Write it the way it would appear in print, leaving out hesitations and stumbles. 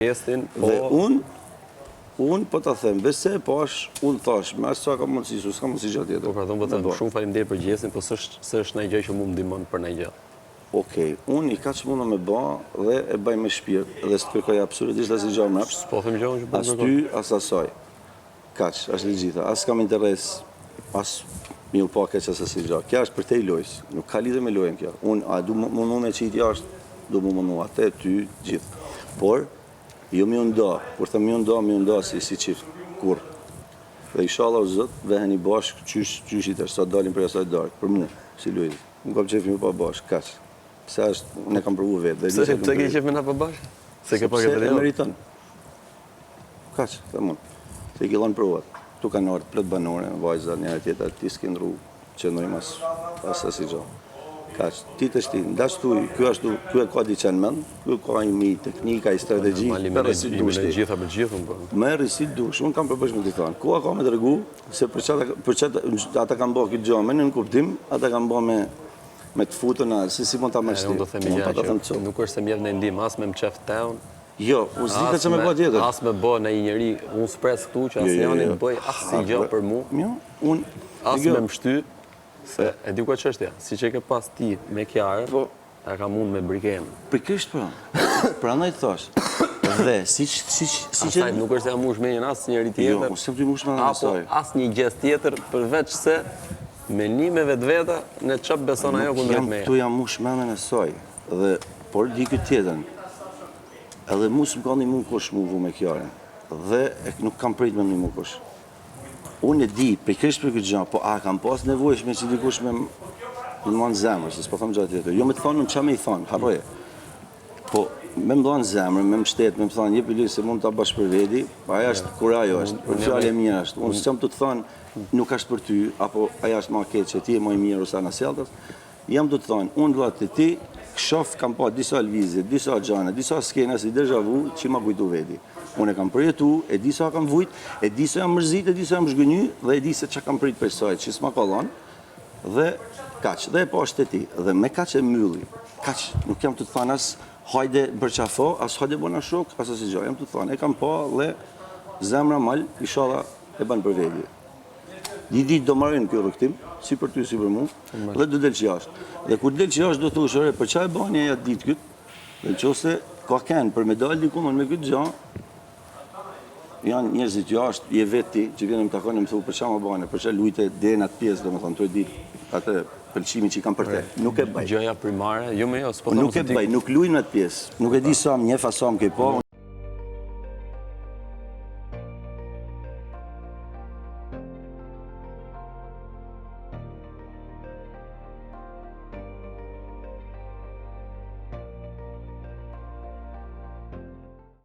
Dhe unë po të them, bese po është, unë thash, me ashtë sa ka mundësi, s'ka mundësi gjatë tjetër. Po pra, thonë bëtëm, shumë faleminderit për gjestin, po s'është në gjë që mu më ndihmon për në gjë. Okej, unë i ka që mundë me ba dhe e baj me shpirt dhe së të kërkoj absolutisht asë i gjarë mërë. Po them gjë unë që po As ty, as asaj. Kaq, është legjita. As kam interes, as mi u pa keq as asë i gjarë. Kja është për te i lojës, nuk ka lidhe me lojën kja. Unë, a du mundu me qitë jashtë, du mundu atë, ty, gjithë. Por, jo mi unë kur thëm mi unë si qift, kur. Dhe inshallah o zot, veheni bashkë, qysh i tërë, sa dalin për asaj darkë, për mu, si lojë. Unë kam qef mi pa bashkë, kaq. Pse është, unë e kam provu vetë. Pse ke qef me na pa bashkë? Se ke pa Sepse këtë e meriton. Kaq, dhe mund. Se i killon provat. Tu kanë orë plot banore, vajza, njëra tjetër, ti s'ke ndru, që ndojmë as si gjo. Kaq, ti të shti, ndash tuj, kjo e ka diqen mend, kjo ka imi teknika, i strategji, me rësit dushti. Gjitha për gjithën, po. Me rësit dushti, unë kam përbësh me t'i thonë. Koha ka me të regu, se për qatë ata kam bo këtë gjo, me në kuptim, ata kam bo me të futën, si mund t'a mërshti. Unë do themi gjë që nuk është se mjef në ndim, as me më qef teun, jo, u zika që me bo tjetër. as me bo në i njëri, unë s'pres këtu që as njëni të bëj as si gjë për mu, as me më shty, se e di ku e qështja, si që ke pas ti me kjarën, e ka mund me brikenë. Prikrisht pra në i të thash, dhe si që... Asaj nuk është e mush me njën as njëri tjetër, Jo, unë se më të mush me në nësaj. Apo as një gjes tjetër, përveç se me një me vetë veta, në qëpë beson ajo kundrejt meja. Tu jam mush me në saj, por di këtë tjetën, edhe mu s'm ka një mu kosh mu vu me kjarën, dhe nuk kam prejt me një mu kosh. Unë e di, pikrisht për këtë gjë, po a kam pas nevojshme që dikush me më ndonë zemër, se s'po thëmë gjatë tjetër. Jo me të thonë, në qa me i thonë, harroje. Po me më ndonë zemër, me më shtetë, me më thonë, jepi lujë se mund të bashkë për vedi, aja është kur ajo është, për fjallë e mirë është. Unë s'jam të thonë, nuk është për ty, apo aja është ma ketë që ti e ma i mirë ose anaseltas, jam të thonë, unë duat të ti, shof kam pa disa lvizje, disa gjane, disa skena si deja vu që ma kujtu vedi. Unë e kam përjetu, e di sa kam vujt, e di sa jam mërzit, e di sa jam zhgënyu, dhe e di se që kam prit për sajt, që s'ma kalon, dhe kaq, dhe e po është të ti, dhe me kaq e mylli, kaq, nuk jam të të thonë as hajde bërqafo, as hajde bona shok, as asë gjë, jam të të thonë, e kam pa dhe zemra mal, ishala e banë për vedi. Didi do marrin kjo rëktim, si për ty, si për mu, dhe do del që jashtë. Dhe kur del që jashtë do të ushëre, për qa e bani e atë ditë këtë, dhe që ose ka kenë për medalë dikumën me këtë gjë, janë njerëzit jashtë, je veti, që vjenë më takonë, më thuë për qa më bane, për qa lujte dhe në atë pjesë, dhe më thonë, të e ditë, atë pëlqimi që i kam për te. Nuk e bëj. Gjëja primare, jo me jo, s'po Nuk e bëj, nuk luj në atë pjesë. Nuk e di sa më njefa sa më ke po.